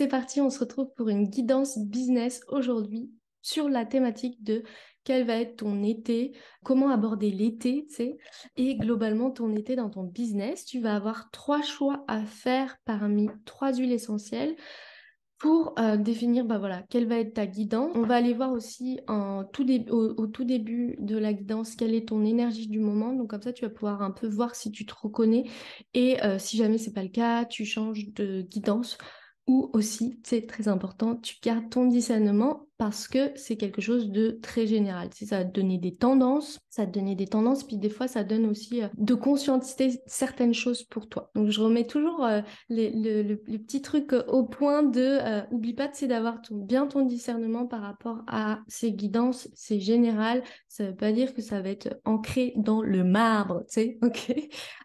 c'est parti, on se retrouve pour une guidance business aujourd'hui sur la thématique de quel va être ton été, comment aborder l'été, tu sais, et globalement ton été dans ton business. Tu vas avoir 3 choix à faire parmi 3 huiles essentielles pour définir voilà, quelle va être ta guidance. On va aller voir aussi au tout début de la guidance quelle est ton énergie du moment. Donc comme ça, tu vas pouvoir un peu voir si tu te reconnais et si jamais c'est pas le cas, tu changes de guidance. Ou aussi, c'est très important, tu gardes ton discernement parce que c'est quelque chose de très général. Ça va te donner des tendances, puis des fois ça donne aussi de conscientiser certaines choses pour toi. Donc je remets toujours les petits trucs au point oublie pas d'avoir bien ton discernement par rapport à ces guidances, c'est général, ça veut pas dire que ça va être ancré dans le marbre, tu sais, ok?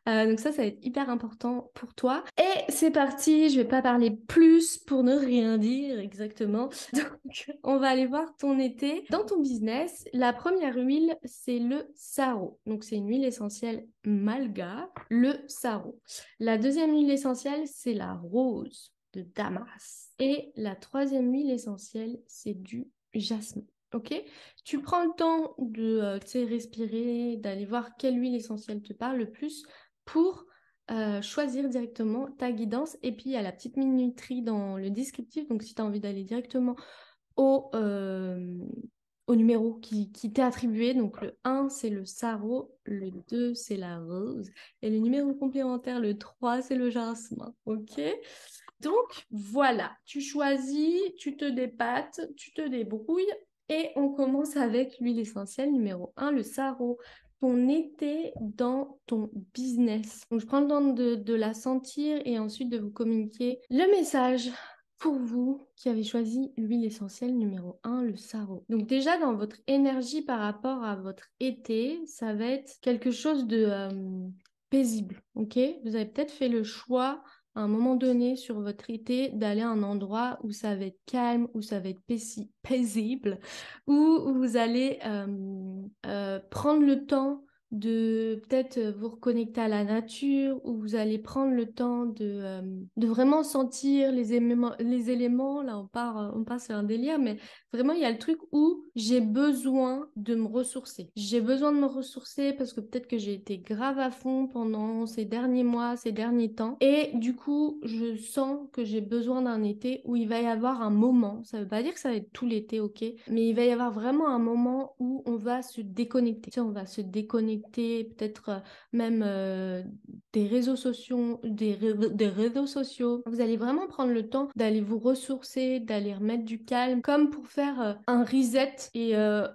Donc ça va être hyper important pour toi. Et c'est parti, je vais pas parler plus pour ne rien dire exactement. Donc on va aller voir ton été. Dans ton business, la première huile, c'est le sarro. Donc c'est une huile essentielle malga, le sarro. La deuxième huile essentielle, c'est la rose de Damas. Et la troisième huile essentielle, c'est du jasmin. Ok? Tu prends le temps de respirer, d'aller voir quelle huile essentielle te parle le plus pour choisir directement ta guidance. Et puis, il y a la petite minuterie dans le descriptif. Donc, si tu as envie d'aller directement au, euh, au numéro qui t'est attribué, donc le 1, c'est le sarro, le 2, c'est la rose, et le numéro complémentaire, le 3, c'est le jasmin. OK? Donc, voilà. Tu choisis, tu te dépattes, tu te débrouilles. Et on commence avec l'huile essentielle numéro 1, le sarro. Ton été dans ton business. Donc, je prends le temps de la sentir et ensuite de vous communiquer le message pour vous qui avez choisi l'huile essentielle numéro 1, le sarro. Donc déjà, dans votre énergie par rapport à votre été, ça va être quelque chose de paisible, ok? Vous avez peut-être fait le choix à un moment donné sur votre été d'aller à un endroit où ça va être calme, où ça va être paisible, où vous allez prendre le temps de peut-être vous reconnecter à la nature, où vous allez prendre le temps de vraiment sentir les éléments. Là, on part sur un délire, mais vraiment, il y a le truc où j'ai besoin de me ressourcer. J'ai besoin de me ressourcer parce que peut-être que j'ai été grave à fond pendant ces derniers mois, ces derniers temps. Et du coup, je sens que j'ai besoin d'un été où il va y avoir un moment. Ça veut pas dire que ça va être tout l'été, ok? Mais il va y avoir vraiment un moment où on va se déconnecter. Tu sais, on va se déconnecter, peut-être même des réseaux sociaux, des réseaux sociaux. Vous allez vraiment prendre le temps d'aller vous ressourcer, d'aller remettre du calme, comme pour faire un reset et un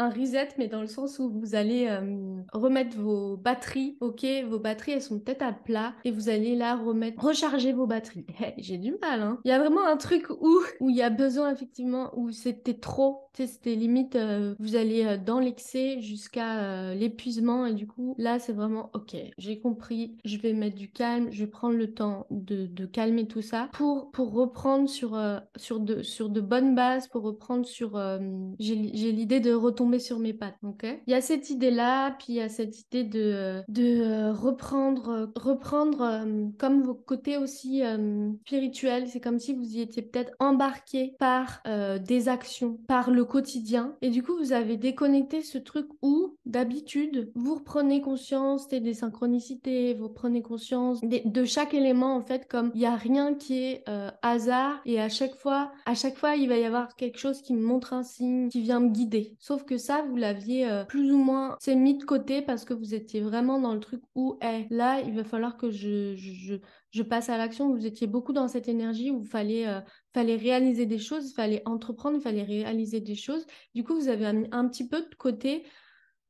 reset, mais dans le sens où vous allez remettre vos batteries, ok? Vos batteries, elles sont peut-être à plat et vous allez là recharger vos batteries. J'ai du mal, hein. Il y a vraiment un truc où il y a besoin, effectivement, où c'était trop, tu sais, c'était limite, vous allez dans l'excès jusqu'à l'épuisement et du coup, là, c'est vraiment, ok, j'ai compris, je vais mettre du calme, je vais prendre le temps de calmer tout ça pour reprendre sur de bonnes bases, pour reprendre j'ai l'idée de retomber sur mes pattes, ok? Il y a cette idée-là, puis il y a cette idée de reprendre comme vos côtés aussi spirituels. C'est comme si vous y étiez peut-être embarqué par des actions, par le quotidien. Et du coup, vous avez déconnecté ce truc où, d'habitude, vous reprenez conscience des synchronicités, vous prenez conscience de chaque élément, en fait, comme il n'y a rien qui est hasard. Et à chaque fois, il va y avoir quelque chose qui me montre un signe, qui vient me guider. Sauf que ça, vous l'aviez plus ou moins, c'est mis de côté parce que vous étiez vraiment dans le truc où, là, il va falloir que je passe à l'action. Vous étiez beaucoup dans cette énergie où fallait réaliser des choses, il fallait entreprendre, il fallait réaliser des choses. Du coup, vous avez mis un petit peu de côté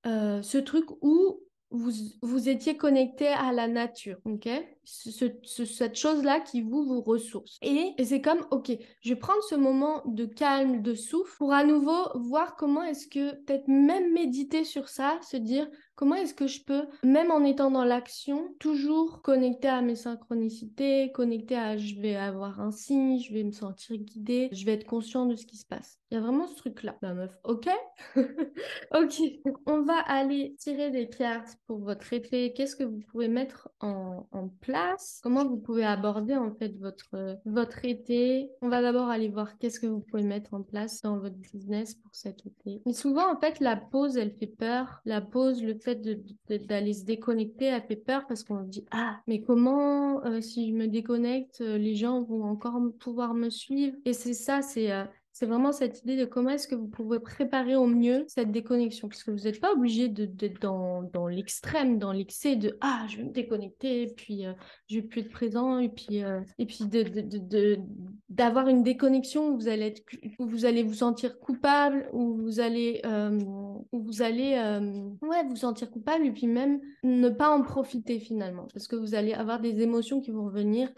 ce truc où vous étiez connecté à la nature, ok? Cette chose-là qui vous ressource. Et c'est comme, ok, je vais prendre ce moment de calme, de souffle, pour à nouveau voir comment est-ce que, peut-être même méditer sur ça, se dire comment est-ce que je peux, même en étant dans l'action, toujours connecter à mes synchronicités, connecter à je vais avoir un signe, je vais me sentir guidée, je vais être conscient de ce qui se passe. Il y a vraiment ce truc-là, ma meuf, ok? Ok, on va aller tirer des cartes pour votre effet. Qu'est-ce que vous pouvez mettre en place place. Comment vous pouvez aborder en fait votre été. On va d'abord aller voir qu'est-ce que vous pouvez mettre en place dans votre business pour cet été. Mais souvent, en fait, la pause, elle fait peur. La pause, le fait d'aller se déconnecter, elle fait peur parce qu'on se dit, ah, mais comment, si je me déconnecte, les gens vont encore pouvoir me suivre. Et c'est ça, c'est vraiment cette idée de comment est-ce que vous pouvez préparer au mieux cette déconnexion. Parce que vous n'êtes pas obligé d'être dans l'extrême, dans l'excès de «Ah, je vais me déconnecter, puis je vais plus être présent», et puis d'avoir une déconnexion où vous allez vous sentir coupable, où vous allez ouais, vous sentir coupable, et puis même ne pas en profiter finalement. Parce que vous allez avoir des émotions qui vont revenir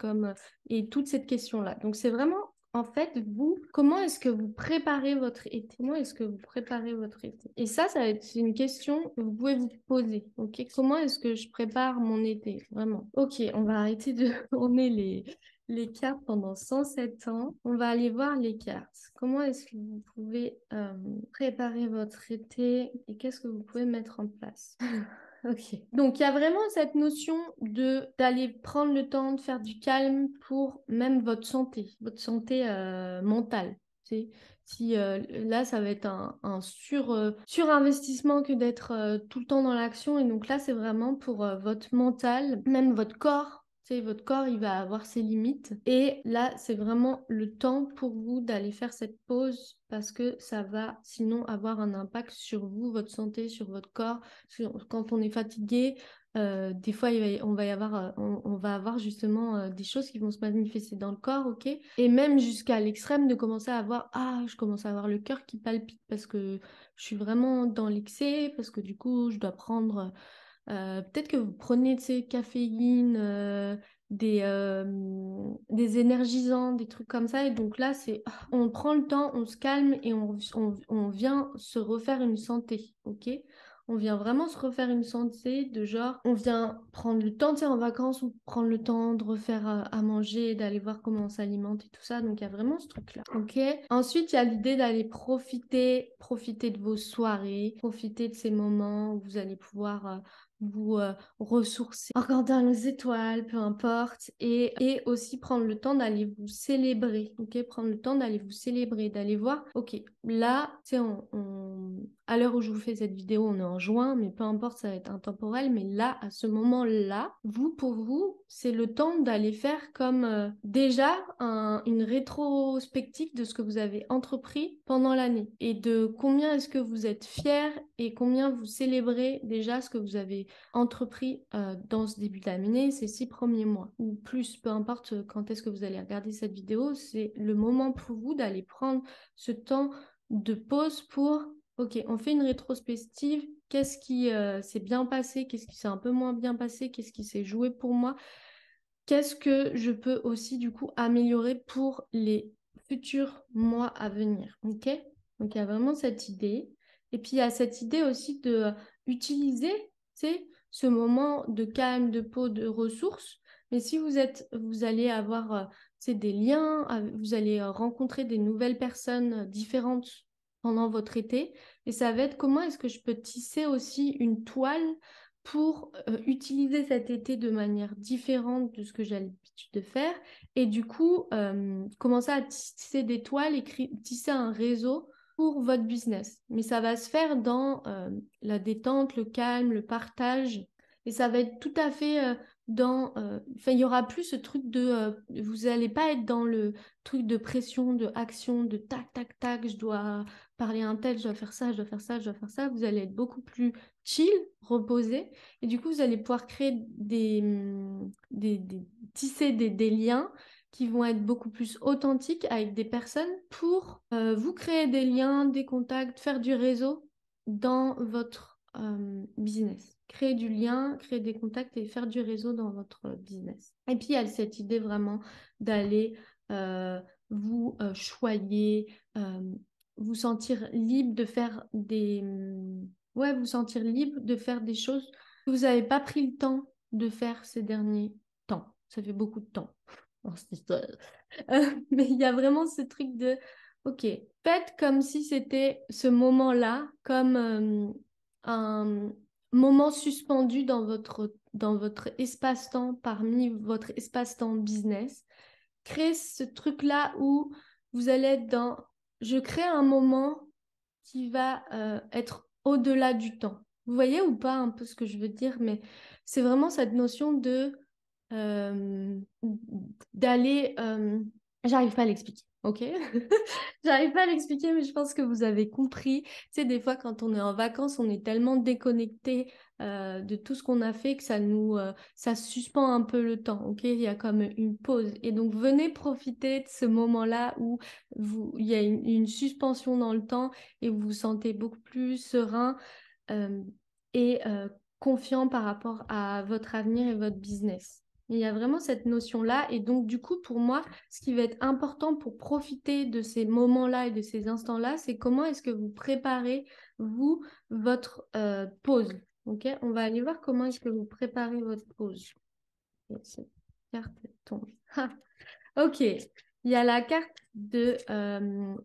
et toute cette question-là. Donc c'est vraiment en fait, vous, comment est-ce que vous préparez votre été? Comment est-ce que vous préparez votre été? Et ça va être une question que vous pouvez vous poser. Ok, comment est-ce que je prépare mon été? Vraiment. Ok, on va arrêter de tourner les cartes pendant 107 ans. On va aller voir les cartes. Comment est-ce que vous pouvez préparer votre été et qu'est-ce que vous pouvez mettre en place? Ok. Donc, il y a vraiment cette notion d'aller prendre le temps de faire du calme pour même votre santé mentale. Tu sais. Si là, ça va être un surinvestissement que d'être tout le temps dans l'action. Et donc là, c'est vraiment pour votre mental, même votre corps. Tu sais, votre corps, il va avoir ses limites. Et là, c'est vraiment le temps pour vous d'aller faire cette pause parce que ça va sinon avoir un impact sur vous, votre santé, sur votre corps. Quand on est fatigué, des fois, on va avoir justement des choses qui vont se manifester dans le corps, ok? Et même jusqu'à l'extrême de commencer à avoir, ah, je commence à avoir le cœur qui palpite parce que je suis vraiment dans l'excès, parce que du coup, je dois prendre, peut-être que vous prenez de ces caféines, des énergisants, des trucs comme ça. Et donc là, on prend le temps, on se calme et on vient se refaire une santé, ok? On vient vraiment se refaire une santé de genre, on vient prendre le temps, tu sais, en vacances, ou prendre le temps de refaire à manger, d'aller voir comment on s'alimente et tout ça. Donc, il y a vraiment ce truc-là, ok? Ensuite, il y a l'idée d'aller profiter de vos soirées, profiter de ces moments où vous allez pouvoir vous ressourcer, regarder dans les étoiles, peu importe, et aussi prendre le temps d'aller vous célébrer, ok? Prendre le temps d'aller vous célébrer, d'aller voir, ok, là, tu sais, à l'heure où je vous fais cette vidéo, on est en juin, mais peu importe, ça va être intemporel, mais là, à ce moment-là, pour vous, c'est le temps d'aller faire comme déjà une rétrospective de ce que vous avez entrepris pendant l'année et de combien est-ce que vous êtes fiers et combien vous célébrez déjà ce que vous avez entrepris dans ce début d'année, ces 6 premiers mois ou plus, peu importe quand est-ce que vous allez regarder cette vidéo, c'est le moment pour vous d'aller prendre ce temps de pause pour, ok, on fait une rétrospective, qu'est-ce qui s'est bien passé, qu'est-ce qui s'est un peu moins bien passé, qu'est-ce qui s'est joué pour moi, qu'est-ce que je peux aussi du coup améliorer pour les futurs mois à venir, ok? Donc il y a vraiment cette idée. Et puis il y a cette idée aussi de utiliser, tu sais, ce moment de calme, de pause, de ressources. Mais si vous allez avoir des liens, vous allez rencontrer des nouvelles personnes différentes pendant votre été. Et ça va être comment est-ce que je peux tisser aussi une toile pour utiliser cet été de manière différente de ce que j'ai l'habitude de faire. Et du coup, commencer à tisser des toiles et tisser un réseau pour votre business. Mais ça va se faire dans la détente, le calme, le partage. Et ça va être tout à fait Enfin, il n'y aura plus ce truc vous n'allez pas être dans le truc de pression, de action, de tac, tac, tac, je dois parler à un tel, je dois faire ça, je dois faire ça, je dois faire ça. Vous allez être beaucoup plus chill, reposé. Et du coup, vous allez pouvoir créer tisser des liens qui vont être beaucoup plus authentiques avec des personnes pour vous créer des liens, des contacts, faire du réseau dans votre business. Créer du lien, créer des contacts et faire du réseau dans votre business. Et puis, il y a cette idée vraiment d'aller vous choyer, vous sentir libre de faire vous sentir libre de faire des choses que vous n'avez pas pris le temps de faire ces derniers temps. Ça fait beaucoup de temps dans cette histoire. Mais il y a vraiment ce truc de, ok, faites comme si c'était ce moment-là, comme un moment suspendu dans votre dans votre espace-temps parmi votre espace-temps business. Créez ce truc-là où vous allez être dans... Je crée un moment qui va être au-delà du temps. Vous voyez ou pas un peu ce que je veux dire, mais c'est vraiment cette notion de euh, d'aller... j'arrive pas à l'expliquer, ok? J'arrive pas à l'expliquer, mais je pense que vous avez compris. Tu sais, des fois, quand on est en vacances, on est tellement déconnecté de tout ce qu'on a fait que ça suspend un peu le temps, ok? Il y a comme une pause. Et donc, venez profiter de ce moment-là où il y a une suspension dans le temps et vous vous sentez beaucoup plus serein euh, et confiant par rapport à votre avenir et votre business. Il y a vraiment cette notion-là. Et donc, du coup, pour moi, ce qui va être important pour profiter de ces moments-là et de ces instants-là, c'est comment est-ce que vous préparez, vous, votre pause. OK? On va aller voir comment est-ce que vous préparez votre pause. Et cette carte tombe. Ah, OK. Il y a la carte de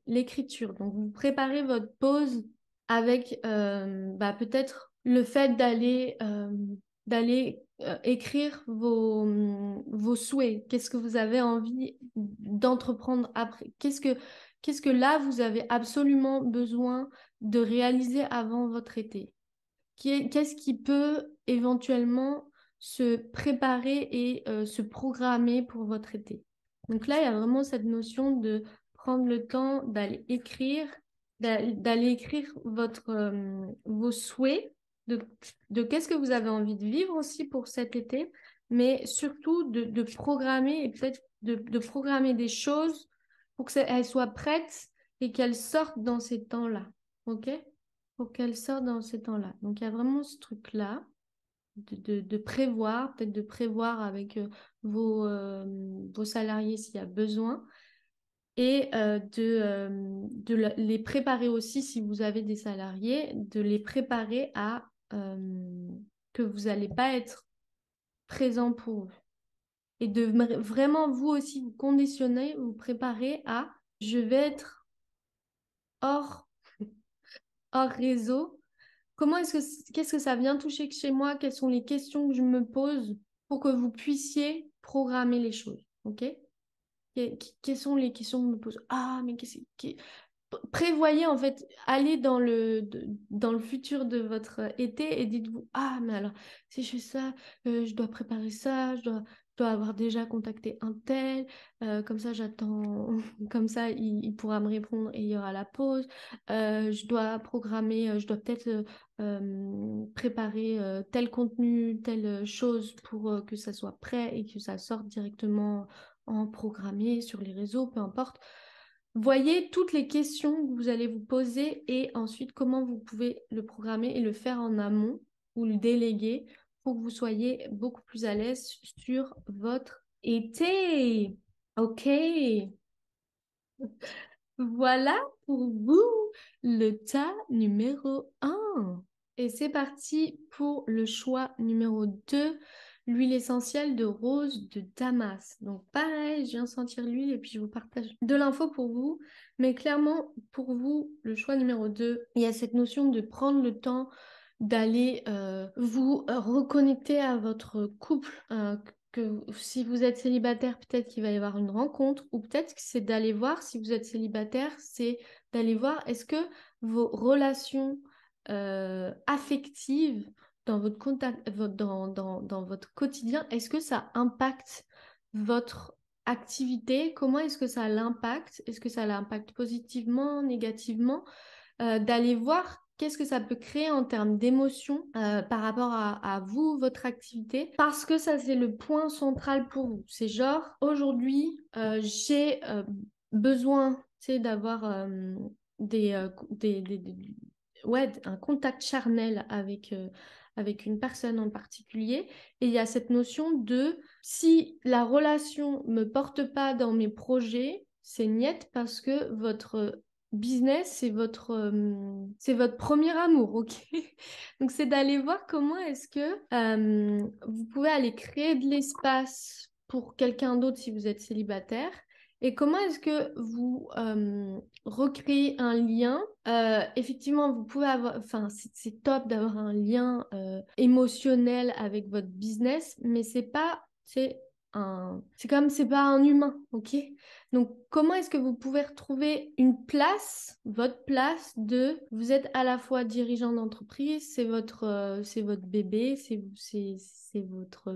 l'écriture. Donc, vous préparez votre pause avec peut-être le fait d'aller écrire vos souhaits. Qu'est-ce que vous avez envie d'entreprendre après? Qu'est-ce que là, vous avez absolument besoin de réaliser avant votre été? Qu'est-ce qui peut éventuellement se préparer et se programmer pour votre été? Donc là, il y a vraiment cette notion de prendre le temps d'aller écrire vos souhaits, de, de qu'est-ce que vous avez envie de vivre aussi pour cet été, mais surtout de programmer et peut-être de programmer des choses pour qu'elles soient prêtes et qu'elles sortent dans ces temps-là. OK? Pour qu'elle sorte dans ces temps-là. Donc, il y a vraiment ce truc-là de prévoir, peut-être de prévoir avec vos salariés s'il y a besoin, et les préparer aussi si vous avez des salariés, de les préparer à que vous n'allez pas être présent pour eux. Et de vraiment vous aussi vous conditionner, vous préparer à je vais être hors, hors réseau. Qu'est-ce que ça vient toucher chez moi? Quelles sont les questions que je me pose pour que vous puissiez programmer les choses, ok? Quelles sont les questions que je me pose? Ah, mais prévoyez en fait, allez dans le futur de votre été et dites-vous, ah, mais alors, si je fais ça, je dois préparer ça, je dois avoir déjà contacté un tel, comme ça j'attends, comme ça il pourra me répondre et il y aura la pause. Je dois programmer, je dois peut-être préparer tel contenu, telle chose pour que ça soit prêt et que ça sorte directement en programmé sur les réseaux, peu importe. Voyez toutes les questions que vous allez vous poser et ensuite comment vous pouvez le programmer et le faire en amont ou le déléguer pour que vous soyez beaucoup plus à l'aise sur votre été. OK. Voilà pour vous le tas numéro un. Et c'est parti pour le choix numéro 2, l'huile essentielle de rose de Damas. Donc pareil, je viens sentir l'huile et puis je vous partage de l'info pour vous. Mais clairement, pour vous, le choix numéro 2, il y a cette notion de prendre le temps d'aller vous reconnecter à votre couple, que si vous êtes célibataire, peut-être qu'il va y avoir une rencontre, ou peut-être que c'est d'aller voir, si vous êtes célibataire, c'est d'aller voir est-ce que vos relations affectives dans votre contact, dans votre quotidien, est-ce que ça impacte votre activité? Comment est-ce que ça l'impacte? Est-ce que ça l'impacte positivement, négativement? D'aller voir qu'est-ce que ça peut créer en termes d'émotions par rapport à vous, votre activité, parce que ça, c'est le point central pour vous. C'est genre, aujourd'hui, j'ai besoin, tu sais, d'avoir ouais, un contact charnel avec une personne en particulier. Et il y a cette notion de, si la relation me porte pas dans mes projets, c'est niet parce que votre business, c'est votre premier amour, ok? Donc, c'est d'aller voir comment est-ce que vous pouvez aller créer de l'espace pour quelqu'un d'autre si vous êtes célibataire Et comment est-ce que vous recréez un lien? Effectivement, vous pouvez avoir, enfin, c'est top d'avoir un lien émotionnel avec votre business, mais c'est comme c'est pas un humain, ok? Donc, comment est-ce que vous pouvez retrouver une place, votre place vous êtes à la fois dirigeant d'entreprise, c'est votre bébé, c'est votre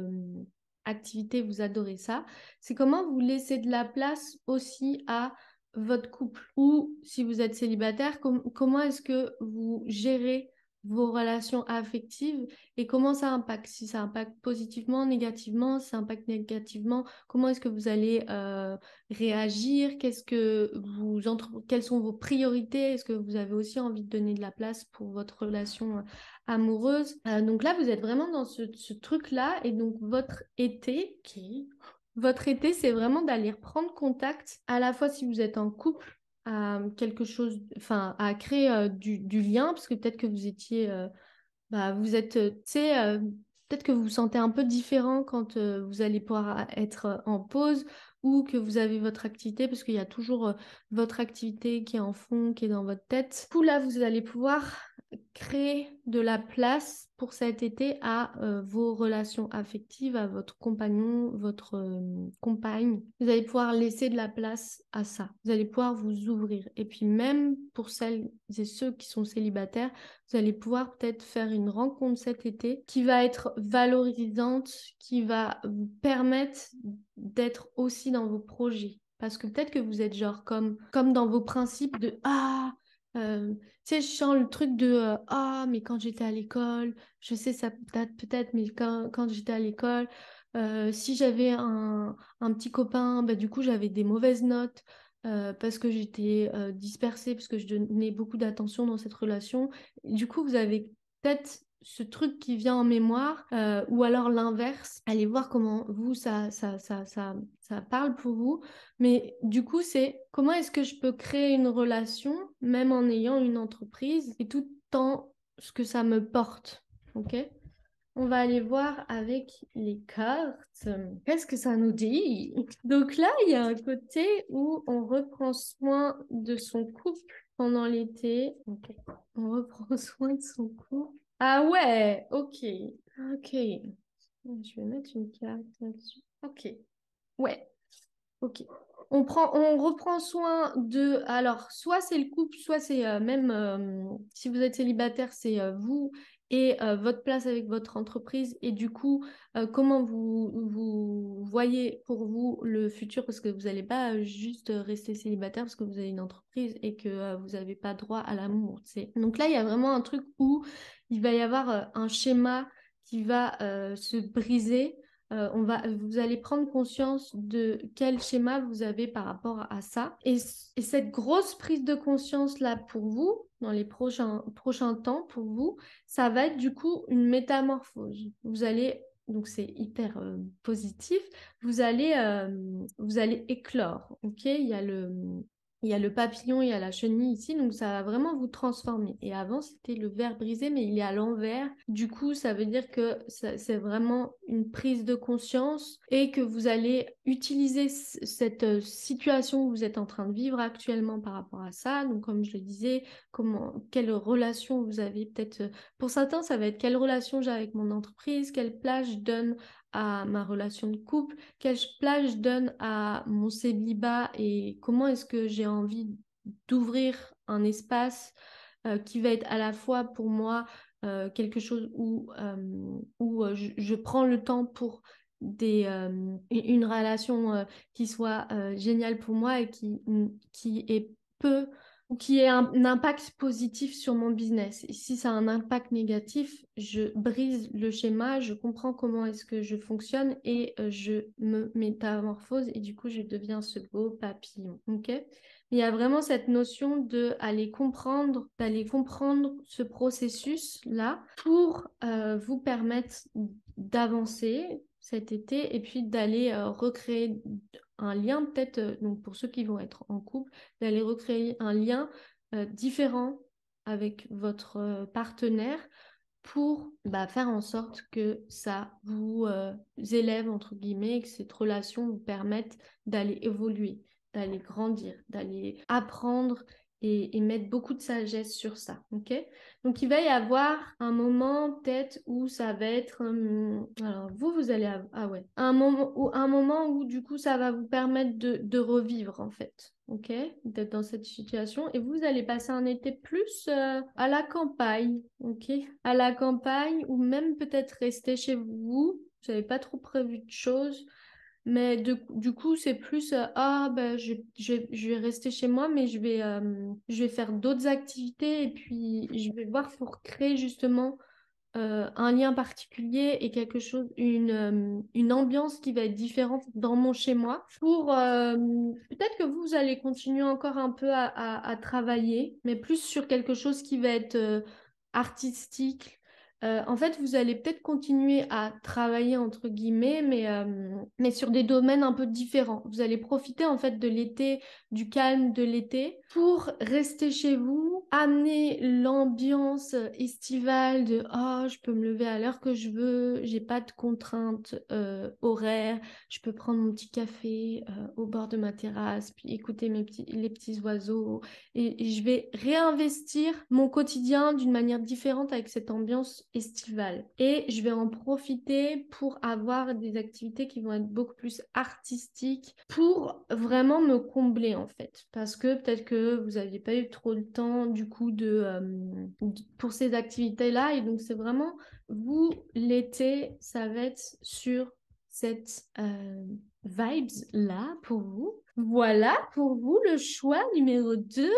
activité, vous adorez ça. C'est comment vous laissez de la place aussi à votre couple. Ou si vous êtes célibataire, comment est-ce que vous gérez vos relations affectives et comment ça impacte? Si ça impacte positivement, négativement, si ça impacte négativement, comment est-ce que vous allez réagir? Quelles sont vos priorités? Est-ce que vous avez aussi envie de donner de la place pour votre relation amoureuse? Donc là, vous êtes vraiment dans ce truc-là et donc votre été, c'est vraiment d'aller reprendre contact à la fois si vous êtes en couple à quelque chose, enfin à créer du lien parce que peut-être que vous étiez vous êtes, tu sais, peut-être que vous vous sentez un peu différent quand vous allez pouvoir être en pause ou que vous avez votre activité, parce qu'il y a toujours votre activité qui est en fond, qui est dans votre tête. Du coup, là, vous allez pouvoir créer de la place pour cet été à vos relations affectives, à votre compagnon, votre compagne. Vous allez pouvoir laisser de la place à ça. Vous allez pouvoir vous ouvrir. Et puis même pour celles et ceux qui sont célibataires, vous allez pouvoir peut-être faire une rencontre cet été qui va être valorisante, qui va vous permettre d'être aussi dans vos projets. Parce que peut-être que vous êtes genre comme dans vos principes de tu sais, je sens le truc de mais quand j'étais à l'école, je sais, ça date peut-être, mais quand j'étais à l'école, si j'avais un petit copain, bah, du coup, j'avais des mauvaises notes. Parce que j'étais dispersée, parce que je donnais beaucoup d'attention dans cette relation. Du coup, vous avez peut-être ce truc qui vient en mémoire, ou alors l'inverse. Allez voir comment vous, ça parle pour vous. Mais du coup, c'est comment est-ce que je peux créer une relation, même en ayant une entreprise, et tout en ce que ça me porte. OK? On va aller voir avec les cartes. Qu'est-ce que ça nous dit? Donc là, il y a un côté où on reprend soin de son couple pendant l'été. Ok. On reprend soin de son couple. Ah ouais, ok. Ok. Je vais mettre une carte là-dessus. Ok. Ouais. Ok. On reprend soin de. Alors, soit c'est le couple, soit c'est même si vous êtes célibataire, c'est vous et votre place avec votre entreprise. Et du coup, comment vous voyez pour vous le futur, parce que vous n'allez pas juste rester célibataire parce que vous avez une entreprise et que vous n'avez pas droit à l'amour. Donc là, il y a vraiment un truc où il va y avoir un schéma qui va se briser. Vous allez prendre conscience de quel schéma vous avez par rapport à ça. Et cette grosse prise de conscience-là pour vous, dans les prochains temps pour vous, ça va être du coup une métamorphose. Donc c'est hyper positif, vous allez éclore, ok? Il y a le papillon, il y a la chenille ici, donc ça va vraiment vous transformer. Et avant, c'était le verre brisé, mais il est à l'envers. Du coup, ça veut dire que c'est vraiment une prise de conscience et que vous allez utiliser cette situation que vous êtes en train de vivre actuellement par rapport à ça. Donc, comme je le disais, quelle relation vous avez peut-être. Pour certains, ça va être quelle relation j'ai avec mon entreprise, quelle place je donne à ma relation de couple, quelle place je donne à mon célibat et comment est-ce que j'ai envie d'ouvrir un espace qui va être à la fois pour moi quelque chose où je prends le temps pour une relation qui soit géniale pour moi et qui est peu ou qui ait un impact positif sur mon business. Et si ça a un impact négatif, je brise le schéma, je comprends comment est-ce que je fonctionne et je me métamorphose et du coup, je deviens ce beau papillon. OK? Il y a vraiment cette notion d'aller comprendre ce processus-là pour vous permettre d'avancer cet été et puis d'aller recréer un lien, peut-être, donc pour ceux qui vont être en couple, d'aller recréer un lien différent avec votre partenaire pour faire en sorte que ça vous élève, entre guillemets, et que cette relation vous permette d'aller évoluer. d'aller grandir, d'aller apprendre et mettre beaucoup de sagesse sur ça, ok? Donc, il va y avoir un moment peut-être où ça va être... alors, vous allez... Ah ouais. Un moment où, du coup, ça va vous permettre de revivre, en fait, ok? D'être dans cette situation. Et vous allez passer un été plus à la campagne, ok? À la campagne ou même peut-être rester chez vous. Vous n'avez pas trop prévu de choses. Mais du coup, c'est plus ben, je vais rester chez moi, mais je vais faire d'autres activités et puis je vais voir pour créer justement un lien particulier et quelque chose, une ambiance qui va être différente dans mon chez-moi. Pour peut-être que vous allez continuer encore un peu à travailler, mais plus sur quelque chose qui va être artistique. En fait, vous allez peut-être continuer à travailler entre guillemets, mais sur des domaines un peu différents. Vous allez profiter en fait de l'été, du calme de l'été, pour rester chez vous, amener l'ambiance estivale de oh, je peux me lever à l'heure que je veux, j'ai pas de contraintes horaires, je peux prendre mon petit café au bord de ma terrasse, puis écouter les petits oiseaux, et je vais réinvestir mon quotidien d'une manière différente avec cette ambiance estivale. Et je vais en profiter pour avoir des activités qui vont être beaucoup plus artistiques pour vraiment me combler en fait. Parce que peut-être que vous n'aviez pas eu trop le temps du coup pour ces activités-là. Et donc c'est vraiment, vous, l'été, ça va être sur cette vibes-là pour vous. Voilà pour vous le choix numéro 2.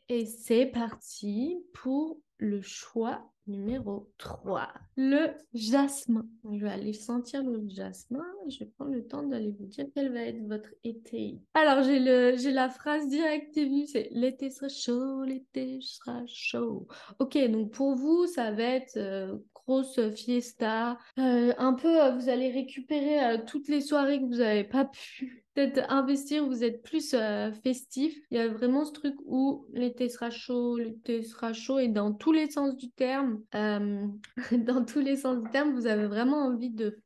Et c'est parti pour le choix numéro 3. Le jasmin. Je vais aller sentir le jasmin. Je vais prendre le temps d'aller vous dire quel va être votre été. Alors, j'ai la phrase directe et vue, c'est l'été sera chaud, l'été sera chaud. Ok, donc pour vous, ça va être grosse fiesta. Un peu, vous allez récupérer toutes les soirées que vous n'avez pas pu peut-être investir, vous êtes plus festif. Il y a vraiment ce truc où l'été sera chaud et dans tous les sens du terme, dans tous les sens du terme, vous avez vraiment envie de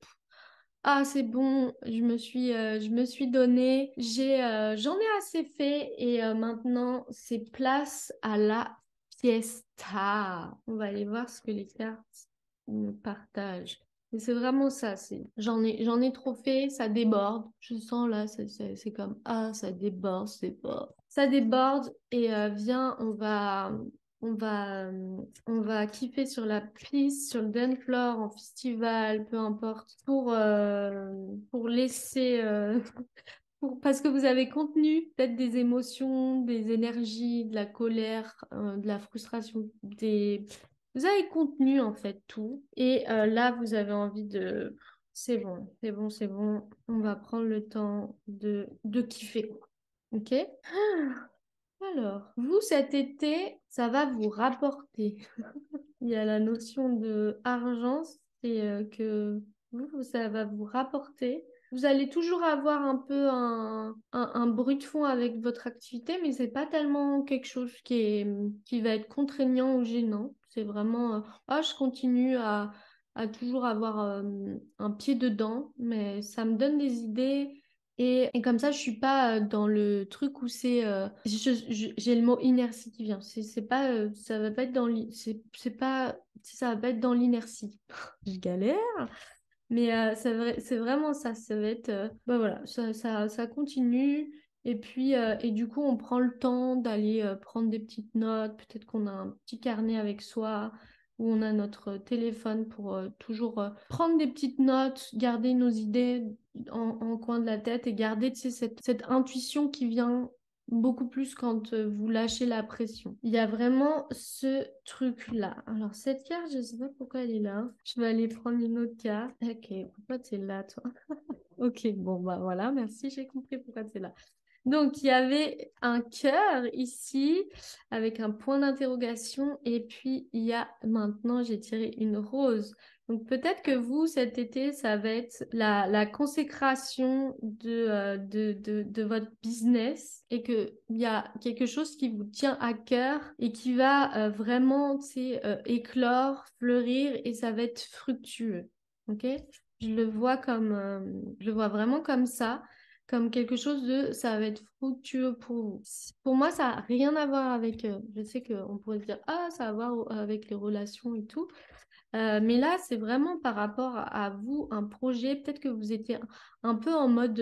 ah, c'est bon, je me suis donné, j'en ai assez fait et maintenant c'est place à la fiesta. On va aller voir ce que les cartes nous partagent. Et c'est vraiment ça, j'en ai trop fait, ça déborde. Je sens là, c'est comme ah, ça déborde, c'est pas. Ça déborde et viens, on va kiffer sur la piste, sur le dance floor, en festival, peu importe, pour laisser, parce que vous avez contenu peut-être des émotions, des énergies, de la colère, de la frustration, vous avez contenu en fait tout. Et là, vous avez envie de, c'est bon, c'est bon, c'est bon, on va prendre le temps de kiffer, quoi. Ok? Alors, vous, cet été, ça va vous rapporter. Il y a la notion de argent, c'est que ça va vous rapporter. Vous allez toujours avoir un peu un bruit de fond avec votre activité, mais c'est pas tellement quelque chose qui va être contraignant ou gênant. C'est vraiment, ah, je continue à toujours avoir un pied dedans, mais ça me donne des idées. Et comme ça, je suis pas dans le truc où j'ai le mot inertie qui vient. C'est pas, ça va pas être dans c'est pas, ça va pas être dans l'inertie. Je galère, mais c'est vraiment ça. Ça va être, bah voilà, ça continue. Et puis, et du coup, on prend le temps d'aller prendre des petites notes. Peut-être qu'on a un petit carnet avec soi où on a notre téléphone pour toujours prendre des petites notes, garder nos idées en coin de la tête et garder, tu sais, cette intuition qui vient beaucoup plus quand vous lâchez la pression. Il y a vraiment ce truc-là. Alors, cette carte, je sais pas pourquoi elle est là. Je vais aller prendre une autre carte. Ok, pourquoi tu es là, toi? Ok, bon, bah voilà, merci, j'ai compris pourquoi tu es là. Donc, il y avait un cœur ici avec un point d'interrogation et puis il y a maintenant, j'ai tiré une rose. Donc, peut-être que vous, cet été, ça va être la consécration de votre business et qu'il y a quelque chose qui vous tient à cœur et qui va vraiment, tu sais, éclore, fleurir et ça va être fructueux. OK? Je le vois vraiment comme ça comme quelque chose de ça va être fructueux pour vous. Pour moi, ça n'a rien à voir avec, je sais qu'on pourrait se dire, ah, ça a à voir avec les relations et tout. Mais là, c'est vraiment par rapport à vous, un projet. Peut-être que vous étiez un peu en mode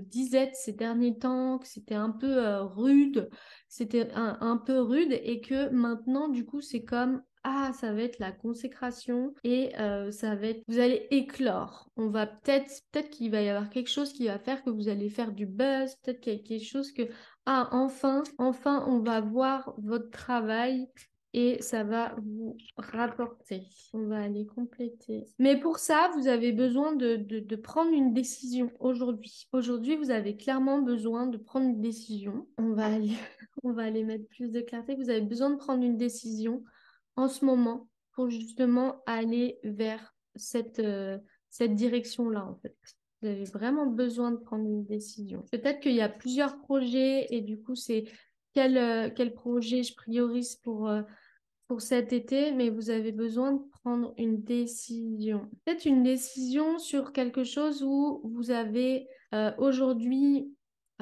disette ces derniers temps, que c'était un peu rude, c'était un peu rude et que maintenant, du coup, c'est comme, ah, ça va être la consécration et ça va être, vous allez éclore. On va peut-être qu'il va y avoir quelque chose qui va faire que vous allez faire du buzz, peut-être qu'il y a quelque chose que, ah, enfin, on va voir votre travail et ça va vous rapporter. On va aller compléter. Mais pour ça, vous avez besoin de prendre une décision aujourd'hui. Aujourd'hui, vous avez clairement besoin de prendre une décision. On va aller mettre plus de clarté. Vous avez besoin de prendre une décision en ce moment pour justement aller vers cette direction-là, en fait. Vous avez vraiment besoin de prendre une décision. Peut-être qu'il y a plusieurs projets et du coup, c'est quel projet je priorise pour cet été, mais vous avez besoin de prendre une décision. Peut-être une décision sur quelque chose où vous avez aujourd'hui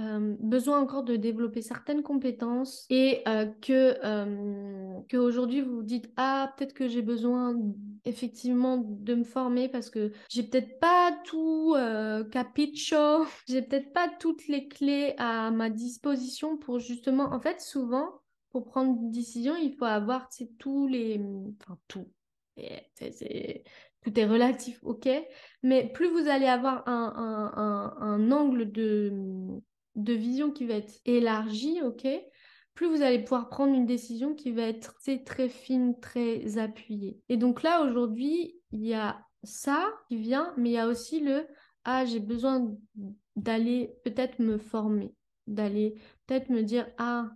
besoin encore de développer certaines compétences et que aujourd'hui vous vous dites ah peut-être que j'ai besoin effectivement de me former parce que j'ai peut-être pas tout capicho, j'ai peut-être pas toutes les clés à ma disposition pour justement en fait souvent pour prendre une décision, il faut avoir, tu sais, tous les... Enfin, tout. Tout est relatif, ok? Mais plus vous allez avoir un angle de vision qui va être élargi, ok? Plus vous allez pouvoir prendre une décision qui va être, tu sais, très fine, très appuyée. Et donc là, aujourd'hui, il y a ça qui vient, mais il y a aussi le, ah, j'ai besoin d'aller peut-être me former, d'aller peut-être me dire, ah,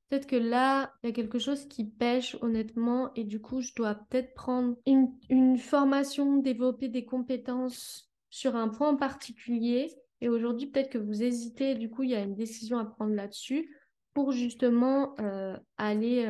peut-être que là, il y a quelque chose qui pêche honnêtement et du coup, je dois peut-être prendre une formation, développer des compétences sur un point en particulier. Et aujourd'hui, peut-être que vous hésitez, du coup, il y a une décision à prendre là-dessus pour justement aller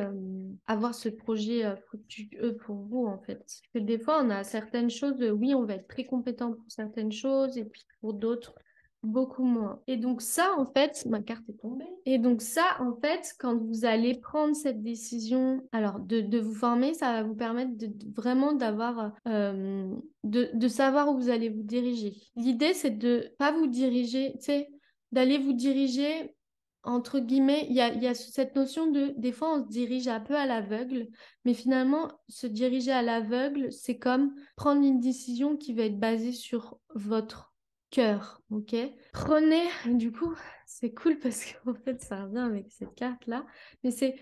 avoir ce projet fructueux pour vous, en fait. Parce que des fois, on a certaines choses, oui, on va être très compétent pour certaines choses et puis pour d'autres, beaucoup moins. Et donc ça, en fait, ma carte est tombée. Et donc ça, en fait, quand vous allez prendre cette décision, alors de vous former, ça va vous permettre vraiment d'avoir, de savoir où vous allez vous diriger. L'idée, c'est de pas vous diriger, tu sais, d'aller vous diriger, entre guillemets, il y a cette notion de, des fois, on se dirige un peu à l'aveugle, mais finalement, se diriger à l'aveugle, c'est comme prendre une décision qui va être basée sur votre cœur, ok? Prenez, du coup, c'est cool parce qu'en fait, ça revient avec cette carte-là, mais c'est,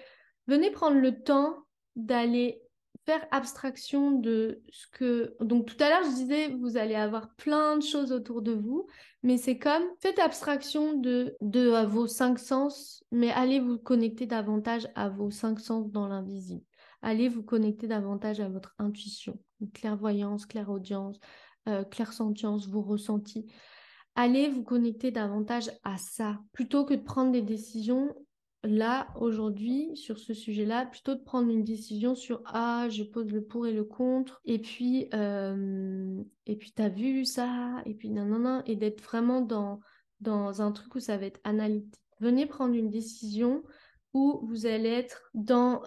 venez prendre le temps d'aller faire abstraction de ce que... Donc tout à l'heure, je disais, vous allez avoir plein de choses autour de vous, mais c'est comme, faites abstraction de vos cinq sens, mais allez vous connecter davantage à vos cinq sens dans l'invisible. Allez vous connecter davantage à votre intuition, clairvoyance, clairaudience, clairsentience, vos ressentis. Allez vous connecter davantage à ça, plutôt que de prendre des décisions là, aujourd'hui, sur ce sujet-là, plutôt de prendre une décision sur ah, je pose le pour et le contre, et puis t'as vu ça, et puis non, et d'être vraiment dans un truc où ça va être analytique. Venez prendre une décision où vous allez être dans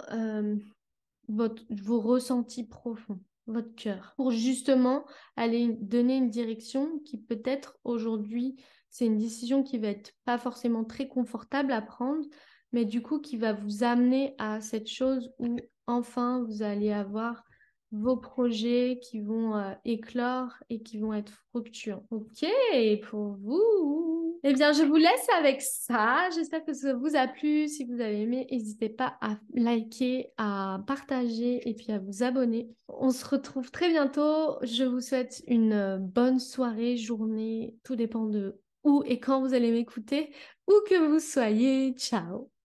vos ressentis profonds, votre cœur, pour justement aller donner une direction qui peut-être aujourd'hui, c'est une décision qui va être pas forcément très confortable à prendre, mais du coup qui va vous amener à cette chose où enfin vous allez avoir vos projets qui vont éclore et qui vont être fructueux. Ok, pour vous. Eh bien, je vous laisse avec ça. J'espère que ça vous a plu. Si vous avez aimé, n'hésitez pas à liker, à partager et puis à vous abonner. On se retrouve très bientôt. Je vous souhaite une bonne soirée, journée. Tout dépend de où et quand vous allez m'écouter. Où que vous soyez. Ciao.